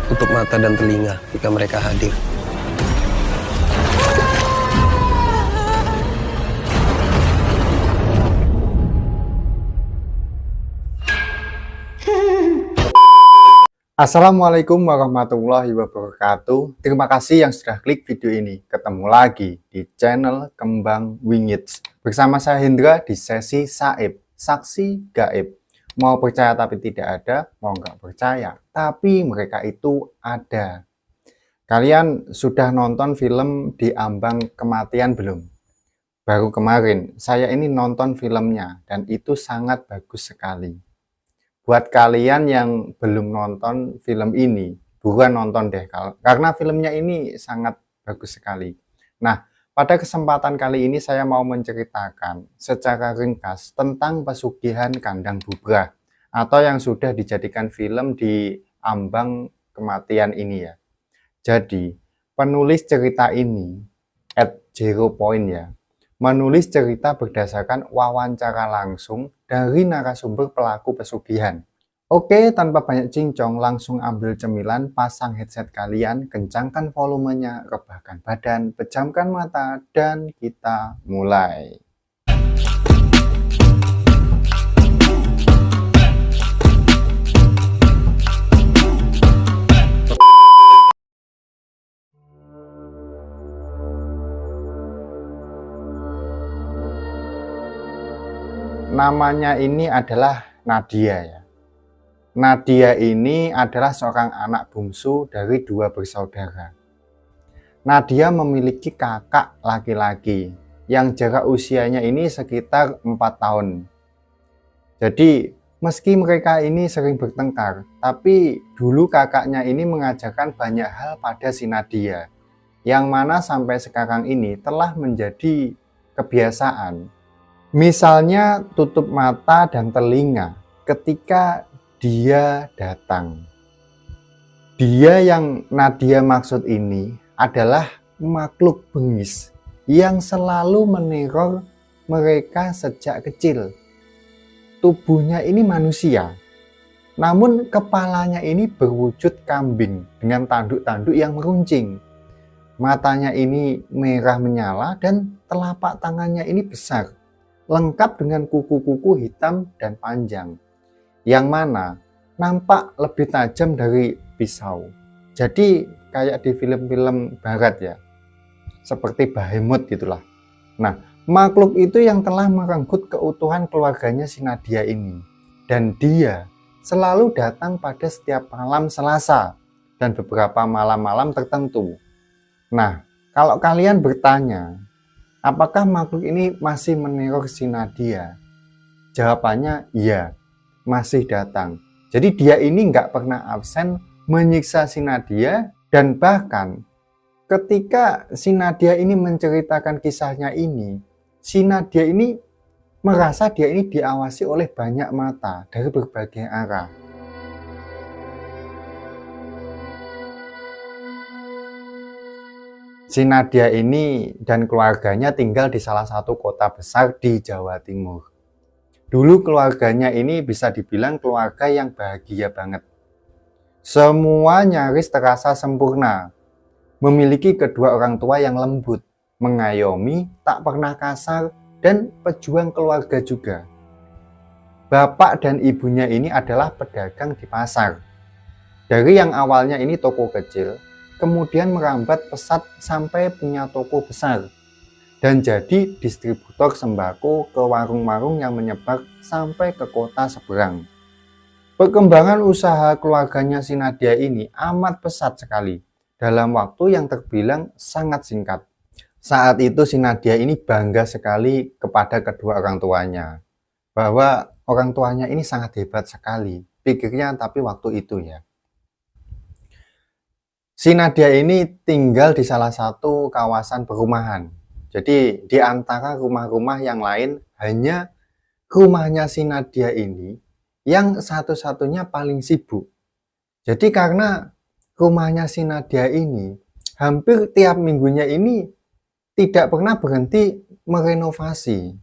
tutup mata dan telinga jika mereka hadir. Assalamualaikum warahmatullahi wabarakatuh. Terima kasih yang sudah klik video ini. Ketemu lagi di channel Kembang Wingits. Bersama saya Hendra di sesi Saib, Saksi Gaib. Mau percaya tapi tidak ada, mau nggak percaya, tapi mereka itu ada. Kalian sudah nonton film Di Ambang Kematian belum? Baru kemarin, saya ini nonton filmnya dan itu sangat bagus sekali. Buat kalian yang belum nonton film ini, buruan nonton deh, karena filmnya ini sangat bagus sekali. Nah, pada kesempatan kali ini saya mau menceritakan secara ringkas tentang pesugihan kandang bubrah atau yang sudah dijadikan film Di Ambang Kematian ini ya. Jadi, penulis cerita ini @0point ya, menulis cerita berdasarkan wawancara langsung dari narasumber pelaku pesugihan. Oke, tanpa banyak cincong, langsung ambil cemilan, pasang headset kalian, kencangkan volumenya, rebahkan badan, pejamkan mata, dan kita mulai. Namanya ini adalah Nadia ya. Nadia ini adalah seorang anak bungsu dari 2 bersaudara. Nadia memiliki kakak laki-laki yang jarak usianya ini sekitar 4 tahun. Jadi meski mereka ini sering bertengkar, tapi dulu kakaknya ini mengajarkan banyak hal pada si Nadia, yang mana sampai sekarang ini telah menjadi kebiasaan. Misalnya tutup mata dan telinga ketika dia datang. Dia yang Nadia maksud ini adalah makhluk bengis yang selalu meneror mereka sejak kecil. Tubuhnya ini manusia, namun kepalanya ini berwujud kambing dengan tanduk-tanduk yang meruncing. Matanya ini merah menyala dan telapak tangannya ini besar, lengkap dengan kuku-kuku hitam dan panjang, yang mana nampak lebih tajam dari pisau. Jadi kayak di film-film barat ya, seperti Behemoth gitulah. Nah, makhluk itu yang telah merenggut keutuhan keluarganya si Nadia ini. Dan dia selalu datang pada setiap malam Selasa dan beberapa malam-malam tertentu. Nah, kalau kalian bertanya, apakah makhluk ini masih meneror si Nadia? Jawabannya iya, masih datang. Jadi dia ini nggak pernah absen menyiksa si Nadia, dan bahkan ketika si Nadia ini menceritakan kisahnya ini, si Nadia ini merasa dia ini diawasi oleh banyak mata dari berbagai arah. Si Nadia ini dan keluarganya tinggal di salah satu kota besar di Jawa Timur. Dulu keluarganya ini bisa dibilang keluarga yang bahagia banget. Semua nyaris terasa sempurna. Memiliki kedua orang tua yang lembut, mengayomi, tak pernah kasar, dan pejuang keluarga juga. Bapak dan ibunya ini adalah pedagang di pasar. Dari yang awalnya ini toko kecil, kemudian merambat pesat sampai punya toko besar, dan jadi distributor sembako ke warung-warung yang menyebar sampai ke kota seberang. Perkembangan usaha keluarganya si Nadia ini amat pesat sekali dalam waktu yang terbilang sangat singkat. Saat itu si Nadia ini bangga sekali kepada kedua orang tuanya, bahwa orang tuanya ini sangat hebat sekali, pikirnya tapi waktu itu ya. Si Nadia ini tinggal di salah satu kawasan perumahan. Jadi di antara rumah-rumah yang lain, hanya rumahnya si Nadia ini yang satu-satunya paling sibuk. Jadi karena rumahnya si Nadia ini hampir tiap minggunya ini tidak pernah berhenti merenovasi.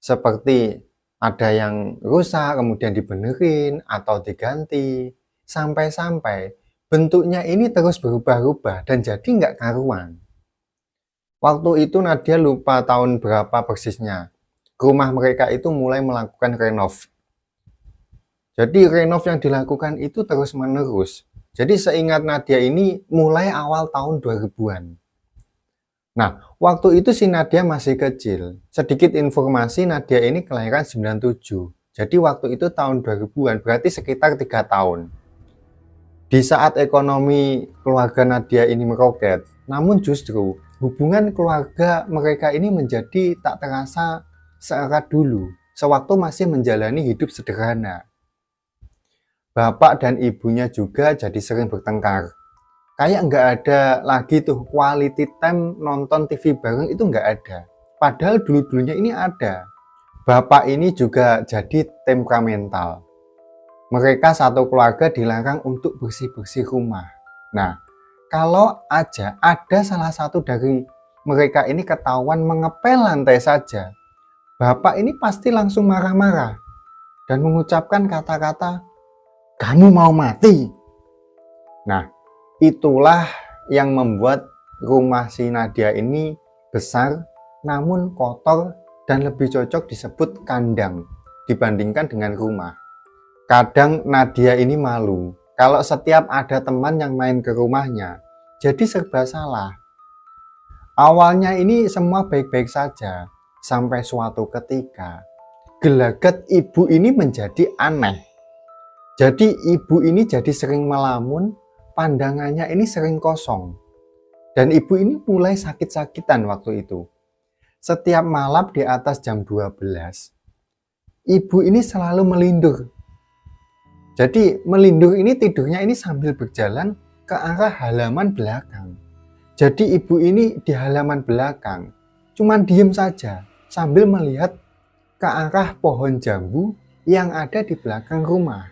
Seperti ada yang rusak kemudian dibenerin atau diganti, sampai-sampai bentuknya ini terus berubah-ubah dan jadi nggak karuan. Waktu itu Nadia lupa tahun berapa persisnya. Rumah mereka itu mulai melakukan renov. Jadi renov yang dilakukan itu terus menerus. Jadi seingat Nadia ini mulai awal tahun 2000-an. Nah, waktu itu si Nadia masih kecil. Sedikit informasi, Nadia ini kelahiran 97. Jadi waktu itu tahun 2000-an, berarti sekitar 3 tahun. Di saat ekonomi keluarga Nadia ini meroket, namun justru hubungan keluarga mereka ini menjadi tak terasa seerat dulu, sewaktu masih menjalani hidup sederhana. Bapak dan ibunya juga jadi sering bertengkar. Kayak nggak ada lagi tuh quality time nonton TV bareng, itu nggak ada. Padahal dulu-dulunya ini ada. Bapak ini juga jadi temperamental. Mereka satu keluarga dilarang untuk bersih-bersih rumah. Nah, kalau aja ada salah satu dari mereka ini ketahuan mengepel lantai saja, bapak ini pasti langsung marah-marah dan mengucapkan kata-kata, "Kamu mau mati?" Nah, itulah yang membuat rumah si Nadia ini besar, namun kotor dan lebih cocok disebut kandang dibandingkan dengan rumah. Kadang Nadia ini malu kalau setiap ada teman yang main ke rumahnya, jadi serba salah. Awalnya ini semua baik-baik saja, sampai suatu ketika gelagat ibu ini menjadi aneh. Jadi ibu ini jadi sering melamun, pandangannya ini sering kosong. Dan ibu ini mulai sakit-sakitan waktu itu. Setiap malam di atas jam 12, ibu ini selalu melindur. Jadi melindur ini tidurnya ini sambil berjalan ke arah halaman belakang. Jadi ibu ini di halaman belakang, cuman diem saja sambil melihat ke arah pohon jambu yang ada di belakang rumah.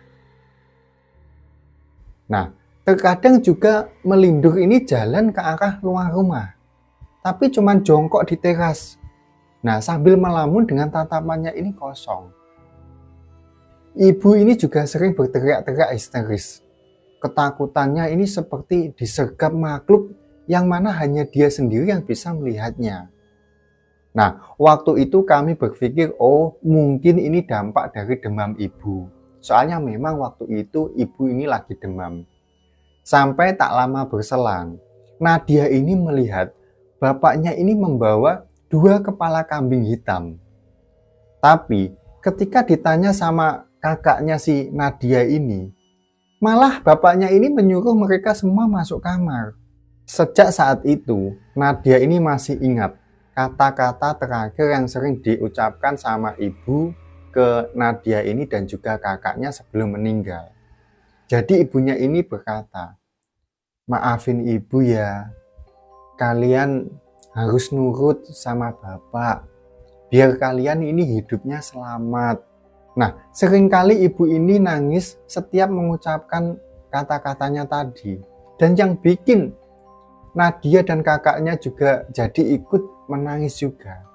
Nah, terkadang juga melindur ini jalan ke arah luar rumah, tapi cuman jongkok di teras. Nah, sambil melamun dengan tatapannya ini kosong. Ibu ini juga sering berteriak-teriak histeris. Ketakutannya ini seperti disergap makhluk yang mana hanya dia sendiri yang bisa melihatnya. Nah, waktu itu kami berpikir, oh mungkin ini dampak dari demam ibu. Soalnya memang waktu itu ibu ini lagi demam. Sampai tak lama berselang, Nadia ini melihat bapaknya ini membawa 2 kepala kambing hitam. Tapi ketika ditanya sama kakaknya si Nadia ini, malah bapaknya ini menyuruh mereka semua masuk kamar. Sejak saat itu, Nadia ini masih ingat kata-kata terakhir yang sering diucapkan sama ibu ke Nadia ini dan juga kakaknya sebelum meninggal. Jadi ibunya ini berkata, "Maafin ibu ya, kalian harus nurut sama bapak, biar kalian ini hidupnya selamat." Nah, seringkali ibu ini nangis setiap mengucapkan kata-katanya tadi. Dan yang bikin Nadia dan kakaknya juga jadi ikut menangis juga.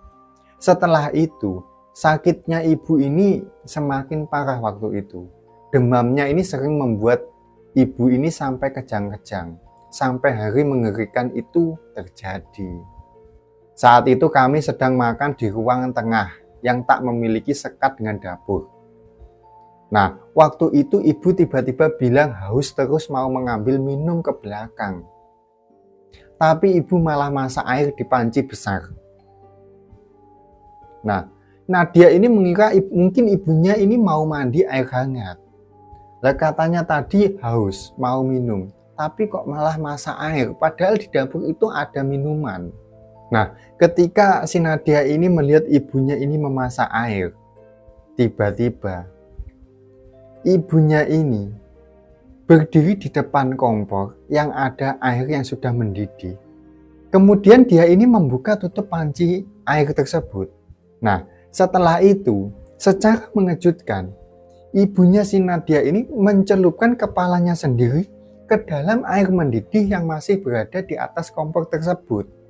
Setelah itu, sakitnya ibu ini semakin parah waktu itu. Demamnya ini sering membuat ibu ini sampai kejang-kejang. Sampai hari mengerikan itu terjadi. Saat itu kami sedang makan di ruangan tengah yang tak memiliki sekat dengan dapur. Nah, waktu itu ibu tiba-tiba bilang haus terus mau mengambil minum ke belakang. Tapi ibu malah masak air di panci besar. Nah, Nadia ini mengira mungkin ibunya ini mau mandi air hangat. Lah katanya tadi haus, mau minum. Tapi kok malah masak air, padahal di dapur itu ada minuman. Nah, ketika si Nadia ini melihat ibunya ini memasak air, tiba-tiba ibunya ini berdiri di depan kompor yang ada air yang sudah mendidih. Kemudian dia ini membuka tutup panci air tersebut. Nah, setelah itu, secara mengejutkan, ibunya si Nadia ini mencelupkan kepalanya sendiri ke dalam air mendidih yang masih berada di atas kompor tersebut.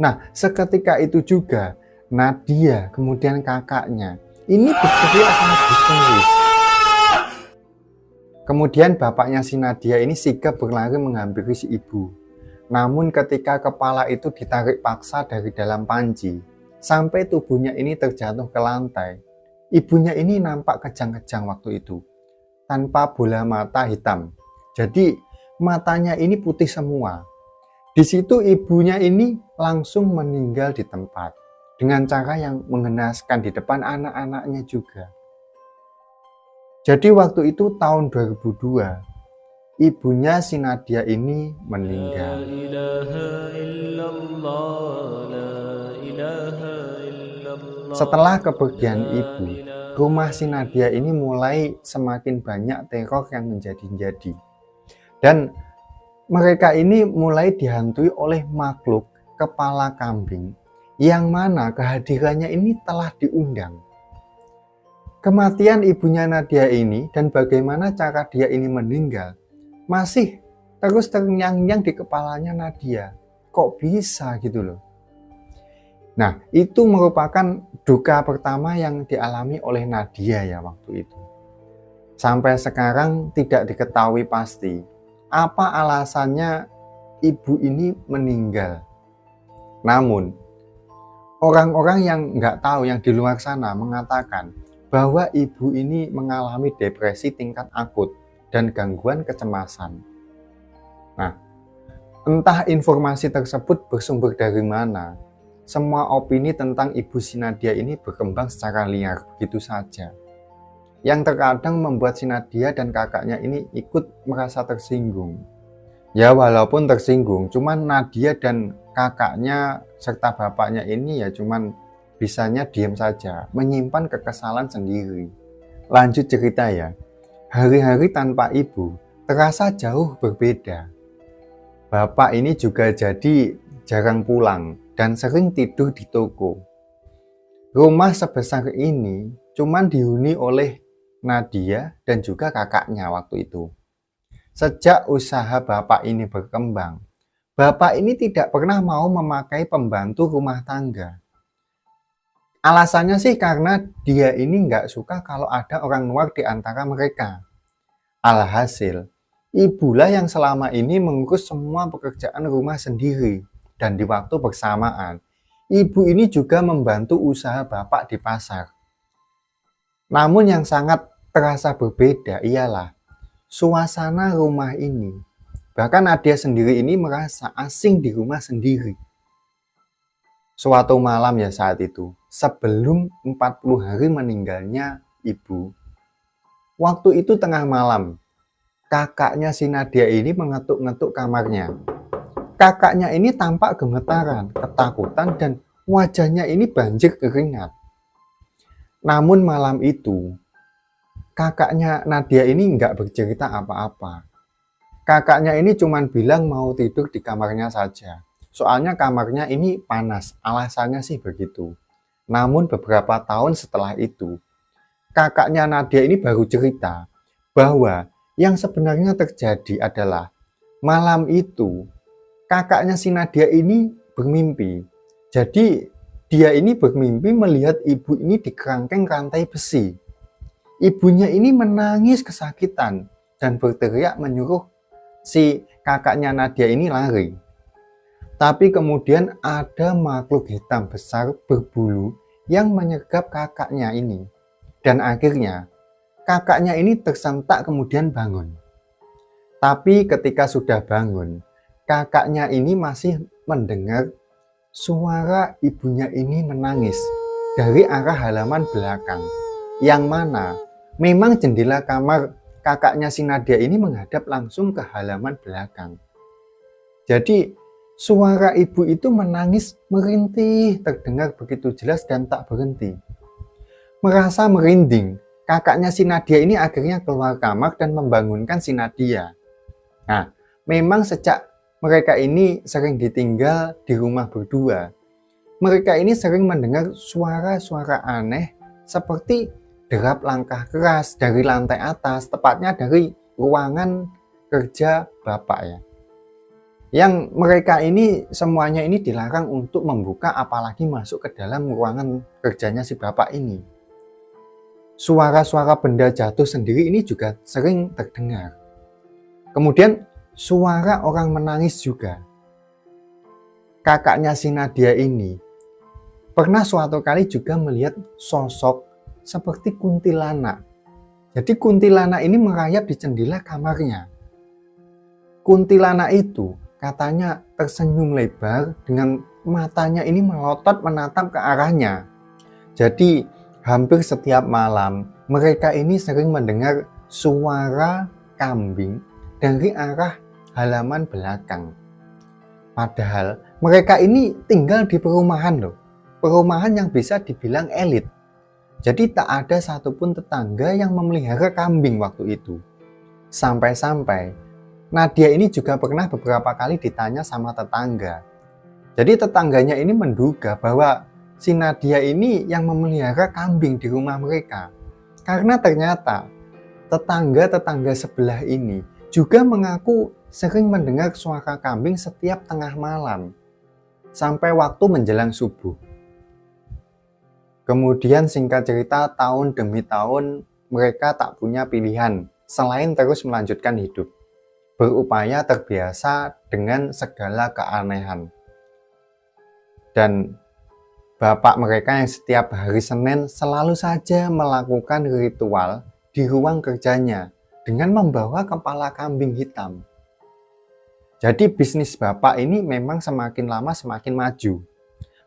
Nah, seketika itu juga Nadia, kemudian kakaknya, ini berteriak sangat histeris. Kemudian bapaknya si Nadia ini sigap berlari menghampiri si ibu. Namun ketika kepala itu ditarik paksa dari dalam panci, sampai tubuhnya ini terjatuh ke lantai, ibunya ini nampak kejang-kejang waktu itu, tanpa bola mata hitam. Jadi matanya ini putih semua. Di situ ibunya ini langsung meninggal di tempat, dengan cara yang mengenaskan di depan anak-anaknya juga. Jadi waktu itu tahun 2002, ibunya si Nadia ini meninggal. Setelah kepergian ibu, rumah si Nadia ini mulai semakin banyak teror yang menjadi-jadi. Dan mereka ini mulai dihantui oleh makhluk kepala kambing yang mana kehadirannya ini telah diundang. Kematian ibunya Nadia ini dan bagaimana cara dia ini meninggal masih terus terngiang-ngiang di kepalanya Nadia. Kok bisa gitu loh. Nah, itu merupakan duka pertama yang dialami oleh Nadia ya waktu itu. Sampai sekarang tidak diketahui pasti apa alasannya ibu ini meninggal. Namun, orang-orang yang nggak tahu yang di luar sana mengatakan bahwa ibu ini mengalami depresi tingkat akut dan gangguan kecemasan. Nah, entah informasi tersebut bersumber dari mana, semua opini tentang ibu si Nadia ini berkembang secara liar begitu saja. Yang terkadang membuat si Nadia dan kakaknya ini ikut merasa tersinggung. Ya walaupun tersinggung, cuman Nadia dan kakaknya serta bapaknya ini ya cuman bisanya diam saja, menyimpan kekesalan sendiri. Lanjut cerita ya. Hari-hari tanpa ibu terasa jauh berbeda. Bapak ini juga jadi jarang pulang dan sering tidur di toko. Rumah sebesar ini cuman dihuni oleh Nadia dan juga kakaknya waktu itu. Sejak usaha bapak ini berkembang, bapak ini tidak pernah mau memakai pembantu rumah tangga. Alasannya sih karena dia ini nggak suka kalau ada orang luar di antara mereka. Alhasil, ibulah yang selama ini mengurus semua pekerjaan rumah sendiri. Dan di waktu bersamaan, ibu ini juga membantu usaha bapak di pasar. Namun yang sangat terasa berbeda ialah suasana rumah ini. Bahkan Nadia sendiri ini merasa asing di rumah sendiri. Suatu malam ya saat itu, sebelum 40 hari meninggalnya ibu. Waktu itu tengah malam, kakaknya si Nadia ini mengetuk-ngetuk kamarnya. Kakaknya ini tampak gemetaran, ketakutan, dan wajahnya ini banjir keringat. Namun malam itu, kakaknya Nadia ini nggak bercerita apa-apa. Kakaknya ini cuma bilang mau tidur di kamarnya saja. Soalnya kamarnya ini panas, alasannya sih begitu. Namun beberapa tahun setelah itu, kakaknya Nadia ini baru cerita bahwa yang sebenarnya terjadi adalah malam itu kakaknya si Nadia ini bermimpi. Jadi dia ini bermimpi melihat ibu ini di kerangkeng rantai besi. Ibunya ini menangis kesakitan dan berteriak menyuruh si kakaknya Nadia ini lari. Tapi kemudian ada makhluk hitam besar berbulu yang menyergap kakaknya ini. Dan akhirnya kakaknya ini tersentak kemudian bangun. Tapi ketika sudah bangun, kakaknya ini masih mendengar suara ibunya ini menangis dari arah halaman belakang. Yang mana memang jendela kamar kakaknya si Nadia ini menghadap langsung ke halaman belakang. Jadi suara ibu itu menangis merintih, terdengar begitu jelas dan tak berhenti. Merasa merinding, kakaknya si Nadia ini akhirnya keluar kamar dan membangunkan si Nadia. Nah, memang sejak mereka ini sering ditinggal di rumah berdua, mereka ini sering mendengar suara-suara aneh seperti derap langkah keras dari lantai atas, tepatnya dari ruangan kerja bapak ya. Yang mereka ini semuanya ini dilarang untuk membuka apalagi masuk ke dalam ruangan kerjanya si bapak ini. suara-suara benda jatuh sendiri ini juga sering terdengar. Kemudian suara orang menangis juga. Kakaknya si Nadia ini pernah suatu kali juga melihat sosok seperti kuntilanak. Jadi kuntilanak ini merayap di jendela kamarnya. Kuntilanak itu katanya tersenyum lebar dengan matanya ini melotot menatap ke arahnya. Jadi hampir setiap malam mereka ini sering mendengar suara kambing dari arah halaman belakang. Padahal mereka ini tinggal di perumahan loh. Perumahan yang bisa dibilang elit. Jadi tak ada satupun tetangga yang memelihara kambing waktu itu. Sampai-sampai Nadia ini juga pernah beberapa kali ditanya sama tetangga. Jadi tetangganya ini menduga bahwa si Nadia ini yang memelihara kambing di rumah mereka. Karena ternyata tetangga-tetangga sebelah ini juga mengaku sering mendengar suara kambing setiap tengah malam sampai waktu menjelang subuh. Kemudian singkat cerita, tahun demi tahun mereka tak punya pilihan selain terus melanjutkan hidup, berupaya terbiasa dengan segala keanehan. Dan bapak mereka yang setiap hari Senin selalu saja melakukan ritual di ruang kerjanya dengan membawa kepala kambing hitam. Jadi bisnis bapak ini memang semakin lama semakin maju.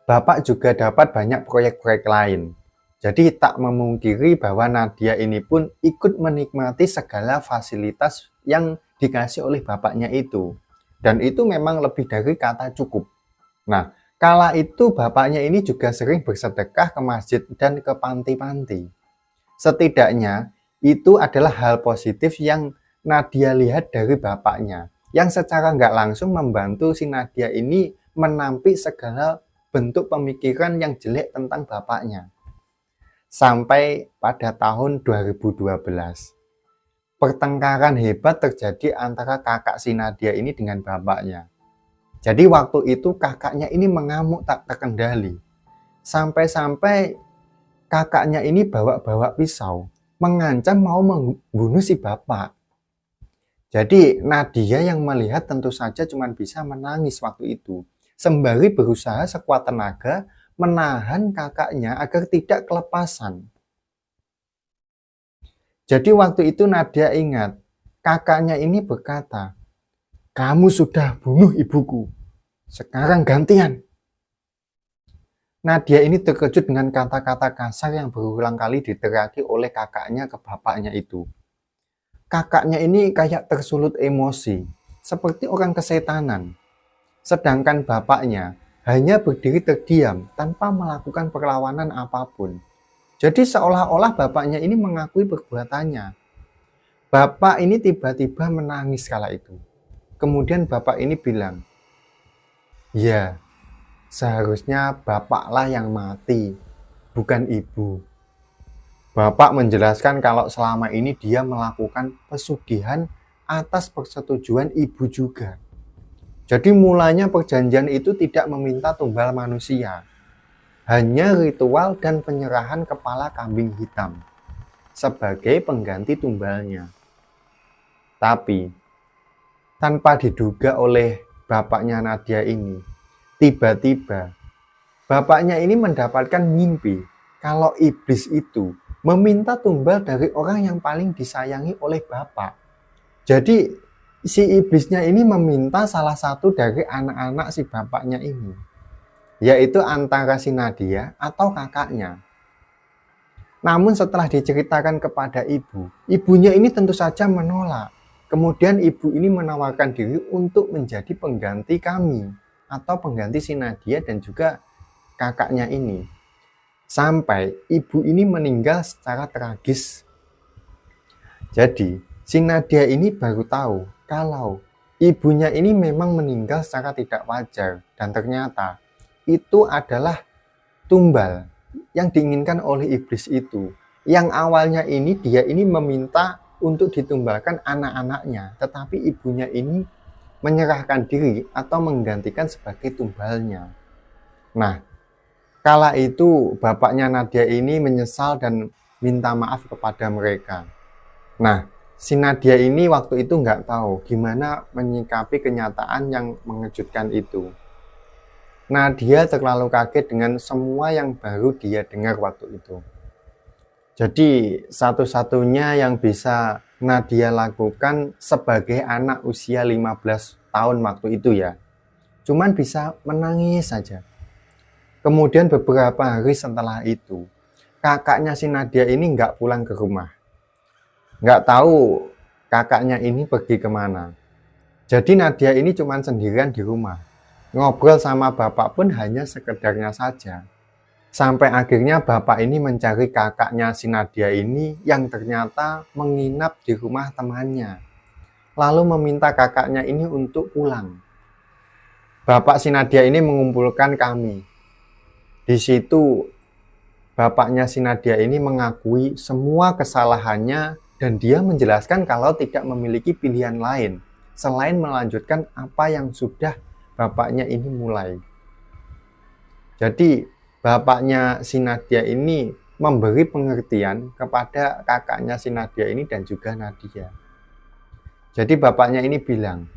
Bapak juga dapat banyak proyek-proyek lain. Jadi tak memungkiri bahwa Nadia ini pun ikut menikmati segala fasilitas yang dikasih oleh bapaknya itu. Dan itu memang lebih dari kata cukup. Nah, kala itu bapaknya ini juga sering bersedekah ke masjid dan ke panti-panti. Setidaknya itu adalah hal positif yang Nadia lihat dari bapaknya, yang secara nggak langsung membantu si Nadia ini menampik segala bentuk pemikiran yang jelek tentang bapaknya. Sampai pada tahun 2012, pertengkaran hebat terjadi antara kakak si Nadia ini dengan bapaknya. Jadi waktu itu kakaknya ini mengamuk tak terkendali. Sampai-sampai kakaknya ini bawa-bawa pisau, mengancam mau membunuh si bapak. Jadi Nadia yang melihat tentu saja cuma bisa menangis waktu itu, sembari berusaha sekuat tenaga menahan kakaknya agar tidak kelepasan. Jadi waktu itu Nadia ingat, kakaknya ini berkata, "Kamu sudah bunuh ibuku, sekarang gantian." Nadia ini terkejut dengan kata-kata kasar yang berulang kali diteriaki oleh kakaknya ke bapaknya itu. Kakaknya ini kayak tersulut emosi, seperti orang kesetanan. Sedangkan bapaknya hanya berdiri terdiam tanpa melakukan perlawanan apapun. Jadi seolah-olah bapaknya ini mengakui perbuatannya. Bapak ini tiba-tiba menangis kala itu. Kemudian bapak ini bilang, "Ya, seharusnya bapaklah yang mati, bukan ibu." Bapak menjelaskan kalau selama ini dia melakukan pesugihan atas persetujuan ibu juga. Jadi mulanya perjanjian itu tidak meminta tumbal manusia, hanya ritual dan penyerahan kepala kambing hitam sebagai pengganti tumbalnya. Tapi tanpa diduga oleh bapaknya Nadia ini, tiba-tiba bapaknya ini mendapatkan mimpi kalau iblis itu meminta tumbal dari orang yang paling disayangi oleh bapak. Jadi si iblisnya ini meminta salah satu dari anak-anak si bapaknya ini, yaitu antara si Nadia atau kakaknya. Namun setelah diceritakan kepada ibu, ibunya ini tentu saja menolak. Kemudian ibu ini menawarkan diri untuk menjadi pengganti kami atau pengganti si Nadia dan juga kakaknya ini. Sampai ibu ini meninggal secara tragis. Jadi si Nadia ini baru tahu kalau ibunya ini memang meninggal secara tidak wajar dan ternyata itu adalah tumbal yang diinginkan oleh iblis itu. Yang awalnya ini dia ini meminta untuk ditumbalkan anak-anaknya, tetapi ibunya ini menyerahkan diri atau menggantikan sebagai tumbalnya. Nah, kala itu bapaknya Nadia ini menyesal dan minta maaf kepada mereka. Nah, si Nadia ini waktu itu nggak tahu gimana menyikapi kenyataan yang mengejutkan itu. Nadia terlalu kaget dengan semua yang baru dia dengar waktu itu. Jadi satu-satunya yang bisa Nadia lakukan sebagai anak usia 15 tahun waktu itu ya, cuman bisa menangis saja. Kemudian beberapa hari setelah itu, kakaknya si Nadia ini nggak pulang ke rumah. Nggak tahu kakaknya ini pergi kemana. Jadi Nadia ini cuman sendirian di rumah. Ngobrol sama bapak pun hanya sekedarnya saja. Sampai akhirnya bapak ini mencari kakaknya si Nadia ini yang ternyata menginap di rumah temannya. Lalu meminta kakaknya ini untuk pulang. Bapak si Nadia ini mengumpulkan kami. Di situ bapaknya si Nadia ini mengakui semua kesalahannya dan dia menjelaskan kalau tidak memiliki pilihan lain selain melanjutkan apa yang sudah bapaknya ini mulai. Jadi bapaknya si Nadia ini memberi pengertian kepada kakaknya si Nadia ini dan juga Nadia. Jadi bapaknya ini bilang,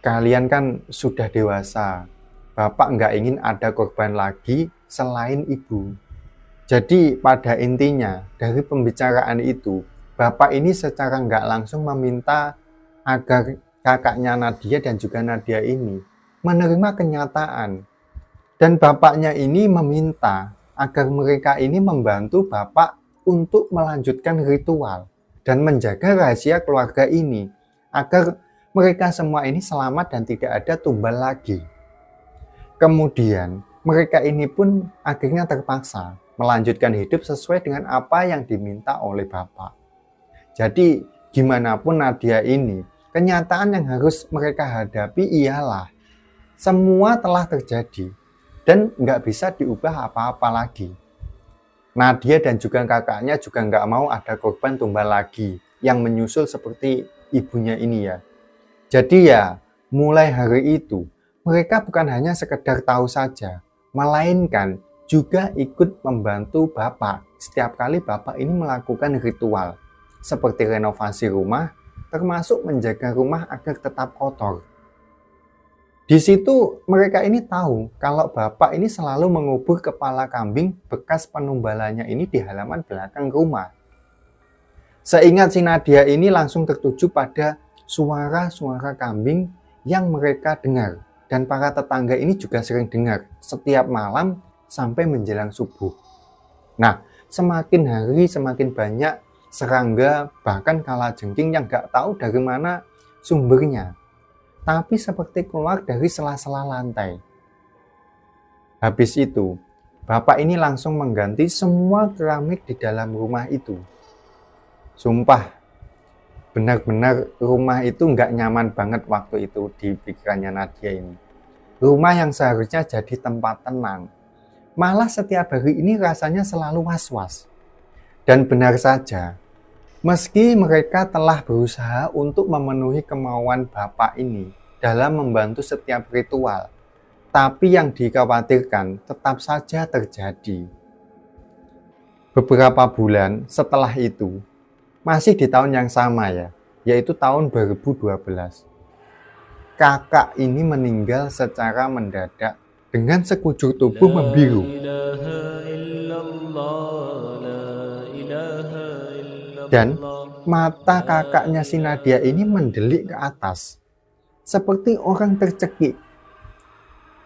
kalian kan sudah dewasa, bapak nggak ingin ada korban lagi selain ibu. Jadi pada intinya dari pembicaraan itu, bapak ini secara nggak langsung meminta agar kakaknya Nadia dan juga Nadia ini menerima kenyataan. Dan bapaknya ini meminta agar mereka ini membantu bapak untuk melanjutkan ritual dan menjaga rahasia keluarga ini agar mereka semua ini selamat dan tidak ada tumbal lagi. Kemudian mereka ini pun akhirnya terpaksa melanjutkan hidup sesuai dengan apa yang diminta oleh bapak. Jadi gimana pun Nadia ini, kenyataan yang harus mereka hadapi ialah semua telah terjadi dan nggak bisa diubah apa-apa lagi. Nadia dan juga kakaknya juga nggak mau ada korban tumbal lagi yang menyusul seperti ibunya ini ya. Jadi ya, mulai hari itu, mereka bukan hanya sekedar tahu saja, melainkan juga ikut membantu bapak setiap kali bapak ini melakukan ritual, seperti renovasi rumah, termasuk menjaga rumah agar tetap kotor. Di situ mereka ini tahu kalau bapak ini selalu mengubur kepala kambing bekas penumbalannya ini di halaman belakang rumah. Seingat si Nadia ini langsung tertuju pada suara-suara kambing yang mereka dengar. Dan para tetangga ini juga sering dengar setiap malam sampai menjelang subuh. Nah, semakin hari semakin banyak serangga bahkan kalajengking yang gak tahu dari mana sumbernya. Tapi seperti keluar dari sela-sela lantai. Habis itu, bapak ini langsung mengganti semua keramik di dalam rumah itu. Sumpah, benar-benar rumah itu nggak nyaman banget waktu itu di pikirannya Nadia ini. Rumah yang seharusnya jadi tempat tenang, malah setiap hari ini rasanya selalu was-was. Dan benar saja, meski mereka telah berusaha untuk memenuhi kemauan bapak ini dalam membantu setiap ritual, tapi yang dikhawatirkan tetap saja terjadi. Beberapa bulan setelah itu, masih di tahun yang sama ya, yaitu tahun 2012. Kakak ini meninggal secara mendadak dengan sekujur tubuh membiru. Dan mata kakaknya si Nadia ini mendelik ke atas, seperti orang tercekik.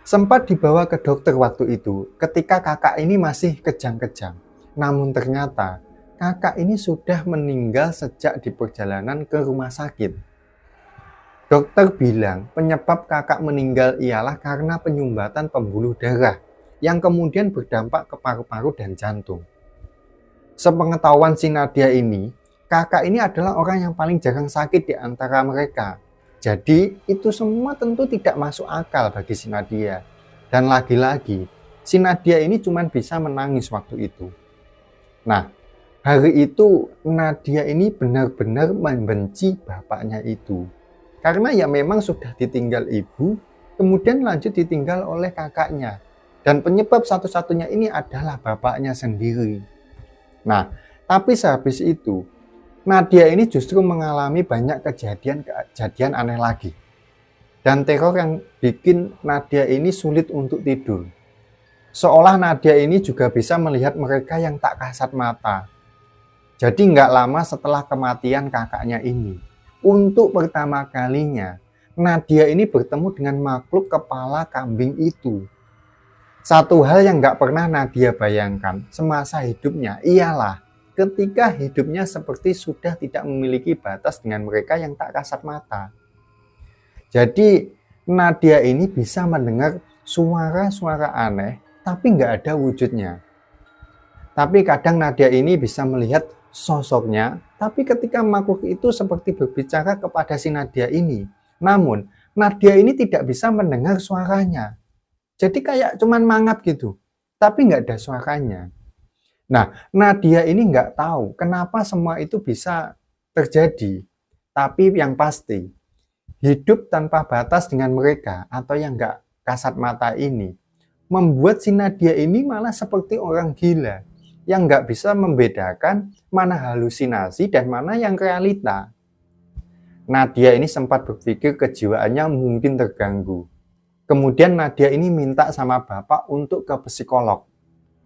Sempat dibawa ke dokter waktu itu ketika kakak ini masih kejang-kejang. Namun ternyata kakak ini sudah meninggal sejak di perjalanan ke rumah sakit. Dokter bilang penyebab kakak meninggal ialah karena penyumbatan pembuluh darah yang kemudian berdampak ke paru-paru dan jantung. Sepengetahuan si Nadia ini, kakak ini adalah orang yang paling jarang sakit di antara mereka. Jadi itu semua tentu tidak masuk akal bagi si Nadia. Dan lagi-lagi, si Nadia ini cuma bisa menangis waktu itu. Nah, hari itu Nadia ini benar-benar membenci bapaknya itu. Karena ya memang sudah ditinggal ibu, kemudian lanjut ditinggal oleh kakaknya. Dan penyebab satu-satunya ini adalah bapaknya sendiri. Nah, tapi sehabis itu, Nadia ini justru mengalami banyak kejadian aneh lagi. Dan teror yang bikin Nadia ini sulit untuk tidur. Seolah Nadia ini juga bisa melihat mereka yang tak kasat mata. Jadi nggak lama setelah kematian kakaknya ini, untuk pertama kalinya, Nadia ini bertemu dengan makhluk kepala kambing itu. Satu hal yang nggak pernah Nadia bayangkan semasa hidupnya ialah ketika hidupnya seperti sudah tidak memiliki batas dengan mereka yang tak kasat mata. Jadi Nadia ini bisa mendengar suara-suara aneh tapi nggak ada wujudnya. Tapi kadang Nadia ini bisa melihat sosoknya, tapi ketika makhluk itu seperti berbicara kepada si Nadia ini. Namun Nadia ini tidak bisa mendengar suaranya. Jadi kayak cuman mangap gitu, tapi nggak ada suaranya. Nah, Nadia ini nggak tahu kenapa semua itu bisa terjadi. Tapi yang pasti, hidup tanpa batas dengan mereka atau yang nggak kasat mata ini, membuat si Nadia ini malah seperti orang gila, yang nggak bisa membedakan mana halusinasi dan mana yang realita. Nadia ini sempat berpikir kejiwaannya mungkin terganggu. Kemudian Nadia ini minta sama bapak untuk ke psikolog.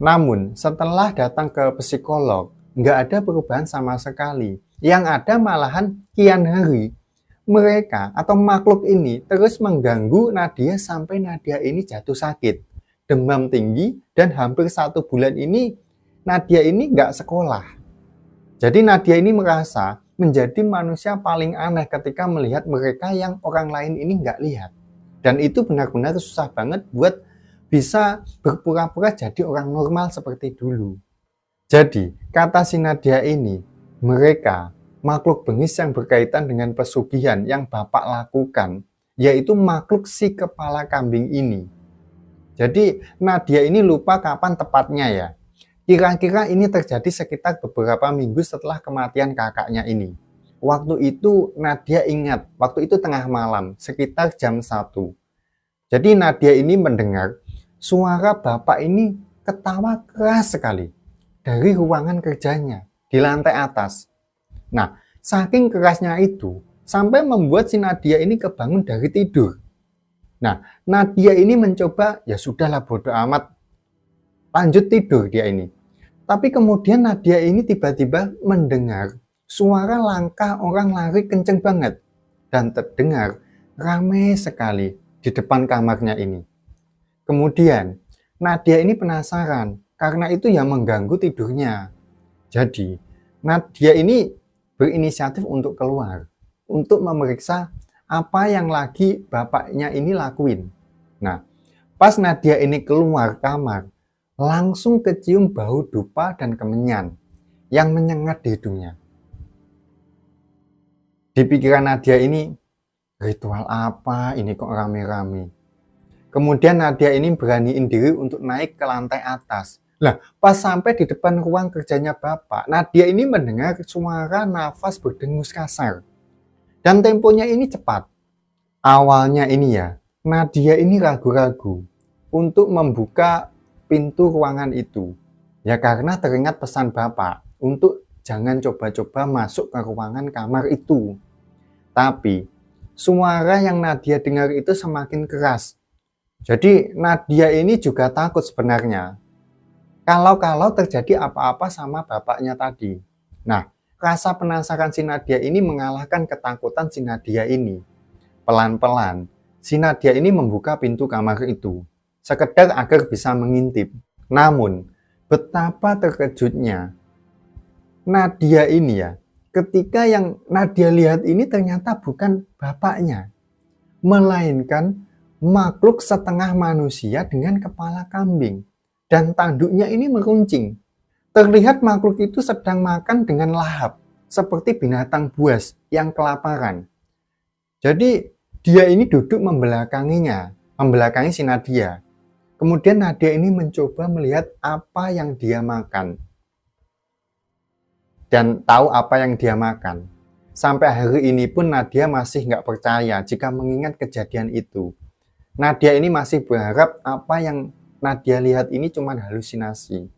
Namun setelah datang ke psikolog, nggak ada perubahan sama sekali. Yang ada malahan kian hari, mereka atau makhluk ini terus mengganggu Nadia sampai Nadia ini jatuh sakit, demam tinggi, dan hampir 1 bulan ini Nadia ini nggak sekolah. Jadi Nadia ini merasa menjadi manusia paling aneh ketika melihat mereka yang orang lain ini nggak lihat. Dan itu benar-benar susah banget buat bisa berpura-pura jadi orang normal seperti dulu. Jadi, kata si Nadia ini, mereka makhluk bengis yang berkaitan dengan pesugihan yang Bapak lakukan, yaitu makhluk si kepala kambing ini. Jadi, Nadia ini lupa kapan tepatnya ya. Kira-kira ini terjadi sekitar beberapa minggu setelah kematian kakaknya ini. Waktu itu Nadia ingat, waktu itu tengah malam, sekitar jam 1. Jadi Nadia ini mendengar suara bapak ini ketawa keras sekali dari ruangan kerjanya di lantai atas. Nah, saking kerasnya itu, sampai membuat si Nadia ini kebangun dari tidur. Nah, Nadia ini mencoba, ya sudahlah bodo amat, lanjut tidur dia ini. Tapi kemudian Nadia ini tiba-tiba mendengar suara langkah orang lari kenceng banget dan terdengar ramai sekali di depan kamarnya ini. Kemudian Nadia ini penasaran karena itu yang mengganggu tidurnya. Jadi Nadia ini berinisiatif untuk keluar untuk memeriksa apa yang lagi bapaknya ini lakuin. Nah, pas Nadia ini keluar kamar, langsung kecium bau dupa dan kemenyan yang menyengat di hidungnya. Di pikiran Nadia ini, ritual apa ini kok rame-rame? Kemudian Nadia ini beraniin diri untuk naik ke lantai atas. Nah, pas sampai di depan ruang kerjanya bapak, Nadia ini mendengar suara nafas berdengus kasar. Dan temponya ini cepat. Awalnya ini ya, Nadia ini ragu-ragu untuk membuka pintu ruangan itu. Ya karena teringat pesan bapak untuk jangan coba-coba masuk ke ruangan kamar itu. Tapi suara yang Nadia dengar itu semakin keras. Jadi Nadia ini juga takut sebenarnya. Kalau terjadi apa-apa sama bapaknya tadi. Nah, rasa penasaran si Nadia ini mengalahkan ketakutan si Nadia ini. Pelan-pelan, si Nadia ini membuka pintu kamar itu. Sekedar agar bisa mengintip. Namun, betapa terkejutnya Nadia ini ya, ketika yang Nadia lihat ini ternyata bukan bapaknya, melainkan makhluk setengah manusia dengan kepala kambing. Dan tanduknya ini meruncing. Terlihat makhluk itu sedang makan dengan lahap, seperti binatang buas yang kelaparan. Jadi dia ini duduk membelakangi si Nadia. Kemudian Nadia ini mencoba melihat apa yang dia makan. Dan tahu apa yang dia makan. Sampai hari ini pun Nadia masih nggak percaya jika mengingat kejadian itu. Nadia ini masih berharap apa yang Nadia lihat ini cuma halusinasi.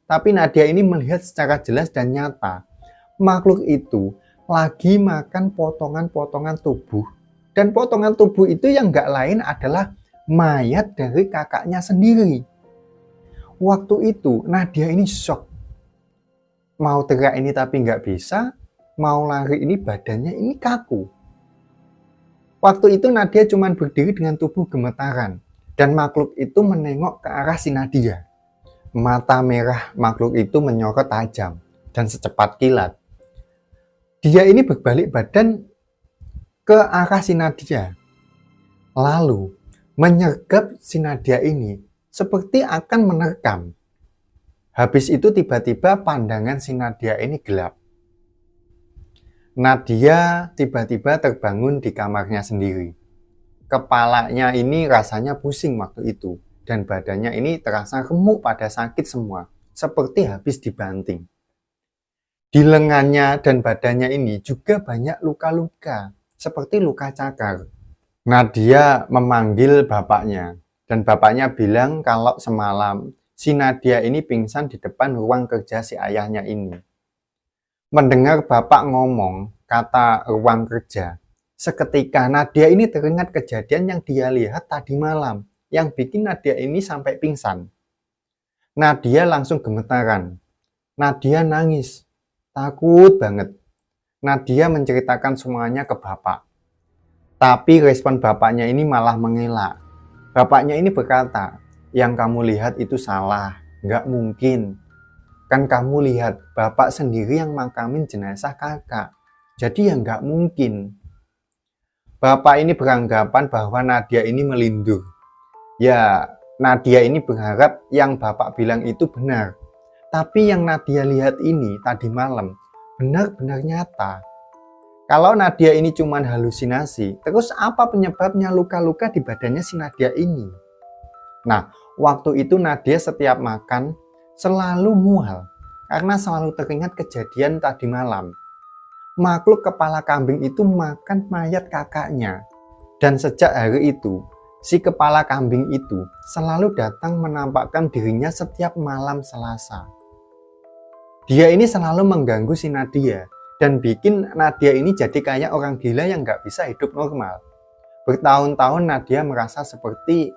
Tapi Nadia ini melihat secara jelas dan nyata. Makhluk itu lagi makan potongan-potongan tubuh. Dan potongan tubuh itu yang gak lain adalah mayat dari kakaknya sendiri. Waktu itu Nadia ini shock. Mau teriak ini tapi gak bisa, mau lari ini badannya ini kaku. Waktu itu Nadia cuma berdiri dengan tubuh gemetaran. Dan makhluk itu menengok ke arah si Nadia. Mata merah makhluk itu menyorot tajam dan secepat kilat. Dia ini berbalik badan ke arah si Nadia. Lalu menyergap si Nadia ini seperti akan menerkam. Habis itu tiba-tiba pandangan si Nadia ini gelap. Nadia tiba-tiba terbangun di kamarnya sendiri. Kepalanya ini rasanya pusing waktu itu. Dan badannya ini terasa remuk pada sakit semua. Seperti habis dibanting. Di lengannya dan badannya ini juga banyak luka-luka. Seperti luka cakar. Nadia memanggil bapaknya. Dan bapaknya bilang kalau semalam si Nadia ini pingsan di depan ruang kerja si ayahnya ini. Mendengar bapak ngomong kata ruang kerja, seketika Nadia ini teringat kejadian yang dia lihat tadi malam, yang bikin Nadia ini sampai pingsan. Nadia langsung gemetaran. Nadia nangis, takut banget. Nadia menceritakan semuanya ke bapak. Tapi respon bapaknya ini malah mengelak. Bapaknya ini berkata, yang kamu lihat itu salah, nggak mungkin. Kan kamu lihat bapak sendiri yang makamin jenazah kakak. Jadi ya nggak mungkin. Bapak ini beranggapan bahwa Nadia ini melindur. Ya, Nadia ini berharap yang bapak bilang itu benar. Tapi yang Nadia lihat ini tadi malam benar-benar nyata. Kalau Nadia ini cuma halusinasi, terus apa penyebabnya luka-luka di badannya si Nadia ini? Nah, waktu itu Nadia setiap makan selalu mual karena selalu teringat kejadian tadi malam. Makhluk kepala kambing itu makan mayat kakaknya. Dan sejak hari itu, si kepala kambing itu selalu datang menampakkan dirinya setiap malam Selasa. Dia ini selalu mengganggu si Nadia dan bikin Nadia ini jadi kayak orang gila yang gak bisa hidup normal. Bertahun-tahun Nadia merasa seperti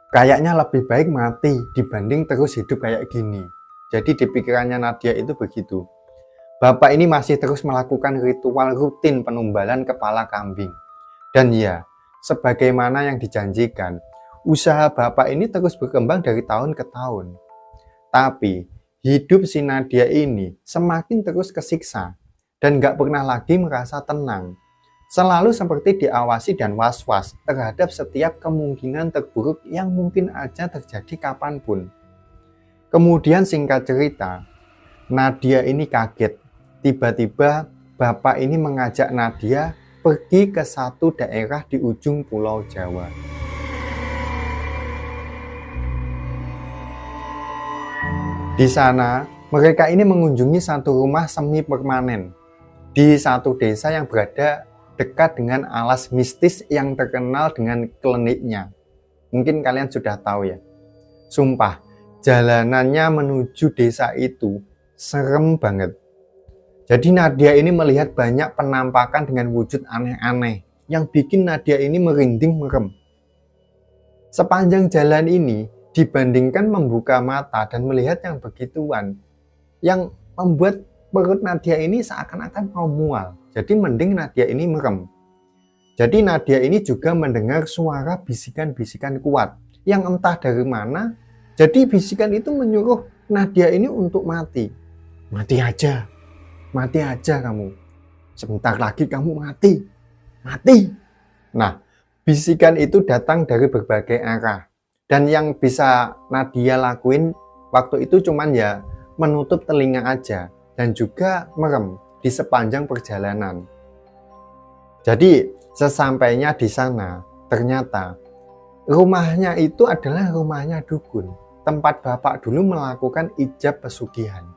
kayaknya lebih baik mati dibanding terus hidup kayak gini. Jadi di pikirannya Nadia itu begitu. Bapak ini masih terus melakukan ritual rutin penumbalan kepala kambing. Dan ya, sebagaimana yang dijanjikan, usaha bapak ini terus berkembang dari tahun ke tahun. Tapi hidup si Nadia ini semakin terus kesiksa. Dan gak pernah lagi merasa tenang. Selalu seperti diawasi dan was-was terhadap setiap kemungkinan terburuk yang mungkin aja terjadi kapanpun. Kemudian singkat cerita, Nadia ini kaget. Tiba-tiba bapak ini mengajak Nadia pergi ke satu daerah di ujung Pulau Jawa. Di sana, mereka ini mengunjungi satu rumah semi permanen. Di satu desa yang berada dekat dengan alas mistis yang terkenal dengan kliniknya. Mungkin kalian sudah tahu ya. Sumpah, jalanannya menuju desa itu serem banget. Jadi Nadia ini melihat banyak penampakan dengan wujud aneh-aneh yang bikin Nadia ini merinding merem. Sepanjang jalan ini dibandingkan membuka mata dan melihat yang begituan, yang membuat perut Nadia ini seakan-akan mau mual. Jadi mending Nadia ini merem. Jadi Nadia ini juga mendengar suara bisikan-bisikan kuat yang entah dari mana. Jadi bisikan itu menyuruh Nadia ini untuk mati. Mati aja kamu. Sebentar lagi kamu mati. Mati. Nah, bisikan itu datang dari berbagai arah. Dan yang bisa Nadia lakuin waktu itu cuman ya menutup telinga aja. Dan juga merem di sepanjang perjalanan. Jadi sesampainya di sana, ternyata rumahnya itu adalah rumahnya dukun. Tempat bapak dulu melakukan ijab pesugihan.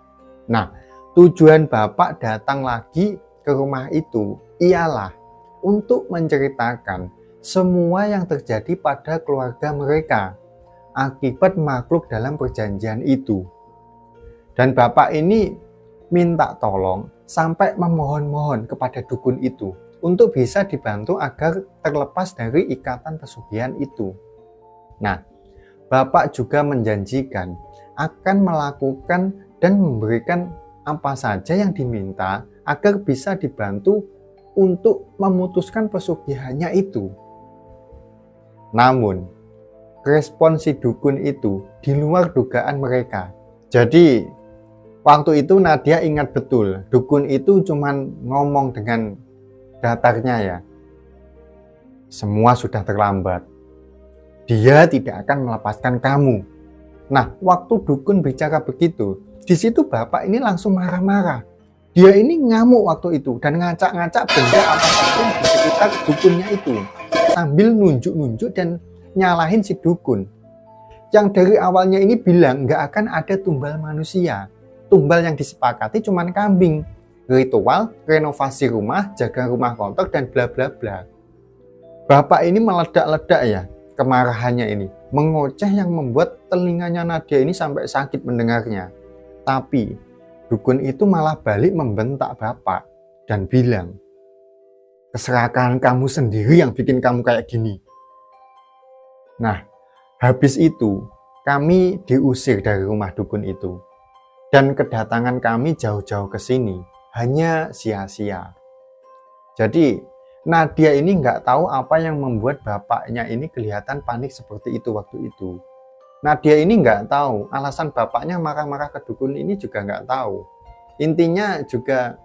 Nah, tujuan bapak datang lagi ke rumah itu ialah untuk menceritakan semua yang terjadi pada keluarga mereka akibat makhluk dalam perjanjian itu. Dan bapak ini minta tolong sampai memohon-mohon kepada dukun itu untuk bisa dibantu agar terlepas dari ikatan pesugihan itu. Nah, bapak juga menjanjikan akan melakukan dan memberikan apa saja yang diminta agar bisa dibantu untuk memutuskan pesugihannya itu. Namun, respon si dukun itu di luar dugaan mereka. Jadi, waktu itu Nadia ingat betul, dukun itu cuman ngomong dengan datarnya ya. Semua sudah terlambat. Dia tidak akan melepaskan kamu. Nah, waktu dukun bicara begitu, di situ bapak ini langsung marah-marah. Dia ini ngamuk waktu itu dan ngacak-ngacak benda apa saja di sekitar dukunnya itu sambil nunjuk-nunjuk dan nyalahin si dukun. Yang dari awalnya ini bilang nggak akan ada tumbal manusia. Tumbal yang disepakati cuma kambing. Ritual, renovasi rumah, jaga rumah kotor dan bla bla bla. Bapak ini meledak-ledak ya kemarahannya ini. Mengoceh yang membuat telinganya Nadia ini sampai sakit mendengarnya. Tapi dukun itu malah balik membentak bapak dan bilang, keserakahan kamu sendiri yang bikin kamu kayak gini. Nah, habis itu kami diusir dari rumah dukun itu. Dan kedatangan kami jauh-jauh ke sini hanya sia-sia. Jadi Nadia ini nggak tahu apa yang membuat bapaknya ini kelihatan panik seperti itu waktu itu. Nadia ini nggak tahu alasan bapaknya marah-marah ke dukun ini juga nggak tahu. Intinya juga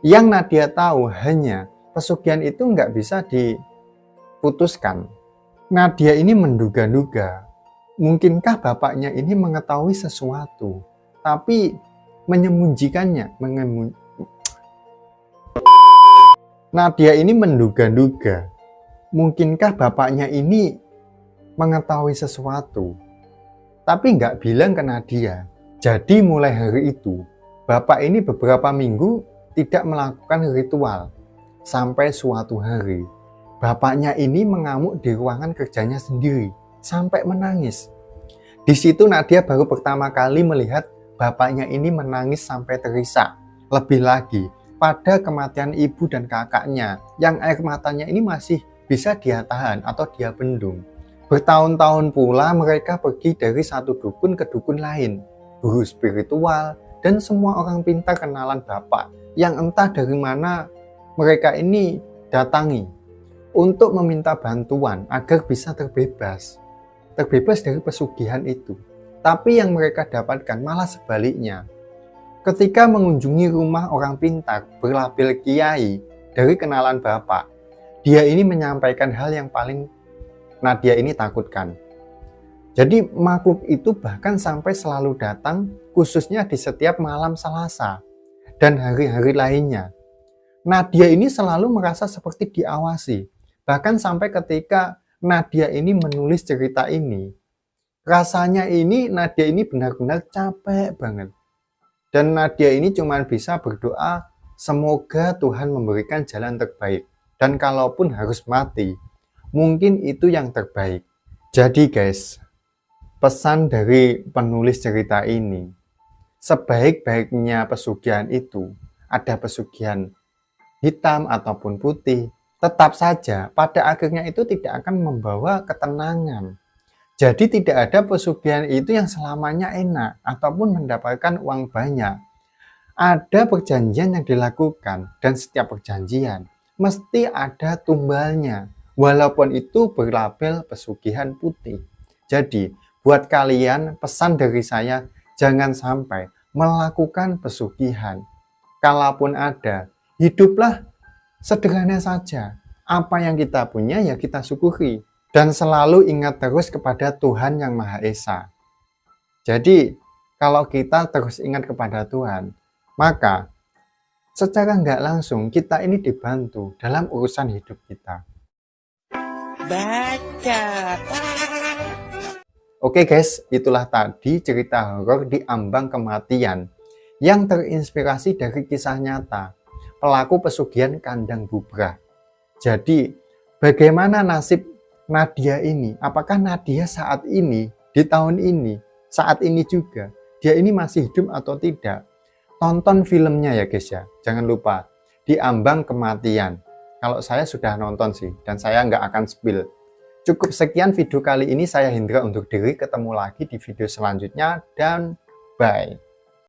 yang Nadia tahu hanya pesugihan itu nggak bisa diputuskan. Nadia ini menduga-duga, mungkinkah bapaknya ini mengetahui sesuatu, tapi menyembunyikannya. Nadia ini menduga-duga, mungkinkah bapaknya ini mengetahui sesuatu, tapi nggak bilang ke Nadia. Jadi mulai hari itu, bapak ini beberapa minggu tidak melakukan ritual. Sampai suatu hari, bapaknya ini mengamuk di ruangan kerjanya sendiri, sampai menangis. Di situ Nadia baru pertama kali melihat bapaknya ini menangis sampai terisak. Lebih lagi, pada kematian ibu dan kakaknya, yang air matanya ini masih bisa dia tahan atau dia bendung. Bertahun-tahun pula mereka pergi dari satu dukun ke dukun lain, guru spiritual, dan semua orang pintar kenalan bapak, yang entah dari mana mereka ini datangi untuk meminta bantuan agar bisa terbebas dari pesugihan itu. Tapi yang mereka dapatkan malah sebaliknya. Ketika mengunjungi rumah orang pintar berlabel kiai dari kenalan bapak, dia ini menyampaikan hal yang paling Nadia ini takutkan. Jadi makhluk itu bahkan sampai selalu datang khususnya di setiap malam Selasa dan hari-hari lainnya. Nadia ini selalu merasa seperti diawasi. Bahkan sampai ketika Nadia ini menulis cerita ini, rasanya ini Nadia ini benar-benar capek banget. Dan Nadia ini cuma bisa berdoa, semoga Tuhan memberikan jalan terbaik. Dan kalaupun harus mati, mungkin itu yang terbaik. Jadi guys, pesan dari penulis cerita ini, sebaik-baiknya pesugihan itu, ada pesugihan hitam ataupun putih, tetap saja pada akhirnya itu tidak akan membawa ketenangan. Jadi tidak ada pesugihan itu yang selamanya enak ataupun mendapatkan uang banyak. Ada perjanjian yang dilakukan dan setiap perjanjian mesti ada tumbalnya. Walaupun itu berlabel pesugihan putih. Jadi buat kalian pesan dari saya, jangan sampai melakukan pesugihan. Kalaupun ada, hiduplah sederhana saja. Apa yang kita punya ya kita syukuri. Dan selalu ingat terus kepada Tuhan Yang Maha Esa. Jadi, kalau kita terus ingat kepada Tuhan, maka secara nggak langsung kita ini dibantu dalam urusan hidup kita. Baca. Oke guys, itulah tadi cerita horor di ambang kematian yang terinspirasi dari kisah nyata pelaku pesugihan kandang bubrah. Jadi, bagaimana nasib Nadia ini? Apakah Nadia saat ini, di tahun ini, saat ini juga dia ini masih hidup atau tidak. Tonton filmnya ya guys ya. Jangan lupa, Di Ambang Kematian. Kalau saya sudah nonton sih, dan saya nggak akan spill. Cukup sekian video kali ini, saya Hendra undur diri. Ketemu lagi di video selanjutnya, dan bye.